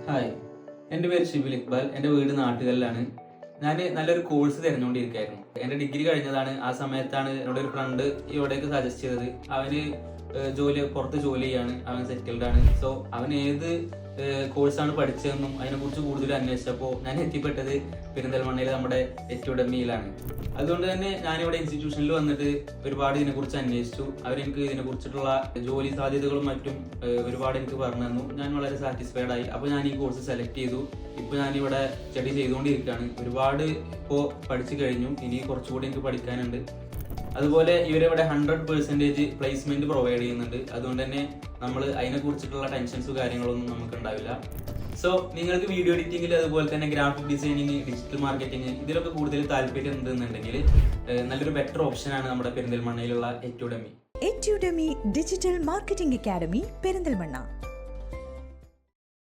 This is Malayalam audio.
ഹായ്, എൻ്റെ പേര് ഷിബിൽ ഇക്ബാൽ. എൻ്റെ വീട് നാട്ടുകലിലാണ്. ഞാൻ നല്ലൊരു കോഴ്സ് തിരഞ്ഞുകൊണ്ടിരിക്കുകയായിരുന്നു. എൻ്റെ ഡിഗ്രി കഴിഞ്ഞതാണ്. ആ സമയത്താണ് എന്നോട് ഒരു ഫ്രണ്ട് ഇവിടേക്ക് സജസ്റ്റ് ചെയ്തത്. അവന് പുറത്ത് ജോലി ചെയ്യാണ്, അവൻ സെറ്റിൽഡ് ആണ്. സോ അവൻ ഏത് കോഴ്സാണ് പഠിച്ചതെന്നും അതിനെക്കുറിച്ച് കൂടുതൽ അന്വേഷിച്ചപ്പോൾ ഞാൻ എത്തിപ്പെട്ടത് പെരിന്തൽമണ്ണയിൽ നമ്മുടെ എറ്റുഡെമ്മിയിലാണ്. അതുകൊണ്ട് തന്നെ ഞാനിവിടെ ഇൻസ്റ്റിറ്റ്യൂഷനിൽ വന്നിട്ട് ഒരുപാട് ഇതിനെക്കുറിച്ച് അന്വേഷിച്ചു. അവരെനിക്ക് ഇതിനെക്കുറിച്ചിട്ടുള്ള ജോലി സാധ്യതകളും മറ്റും ഒരുപാട് എനിക്ക് പറഞ്ഞു തന്നു. ഞാൻ വളരെ സാറ്റിസ്ഫൈഡ് ആയി. അപ്പോൾ ഞാൻ ഈ കോഴ്സ് സെലക്ട് ചെയ്തു. ഇപ്പോൾ ഞാനിവിടെ സ്റ്റഡി ചെയ്തുകൊണ്ടിരിക്കുകയാണ്. ഒരുപാട് ഇപ്പോൾ പഠിച്ചു കഴിഞ്ഞു, ഇനി കുറച്ചുകൂടി എനിക്ക് പഠിക്കാനുണ്ട്. അതുപോലെ ഇവരിവിടെ 100% പ്ലേസ്മെന്റ് പ്രൊവൈഡ് ചെയ്യുന്നുണ്ട്. അതുകൊണ്ട് തന്നെ നമ്മൾ അതിനെക്കുറിച്ചിട്ടുള്ള ടെൻഷൻസും കാര്യങ്ങളൊന്നും നമുക്ക് ഉണ്ടാവില്ല. സോ നിങ്ങൾക്ക് വീഡിയോ എഡിറ്റിംഗിൽ അതുപോലെ തന്നെ ഗ്രാഫിക് ഡിസൈനിങ്, ഡിജിറ്റൽ മാർക്കറ്റിംഗ് ഇതിലൊക്കെ കൂടുതൽ താല്പര്യം ഉണ്ടെന്നുണ്ടെങ്കിൽ നല്ലൊരു ബെറ്റർ ഓപ്ഷനാണ് നമ്മുടെ പെരിന്തൽമണ്ണയിലുള്ള എറ്റുഡെമ്മി. എറ്റുഡെമ്മി ഡിജിറ്റൽ മാർക്കറ്റിംഗ് അക്കാദമി പെരിന്തൽമണ്ണ.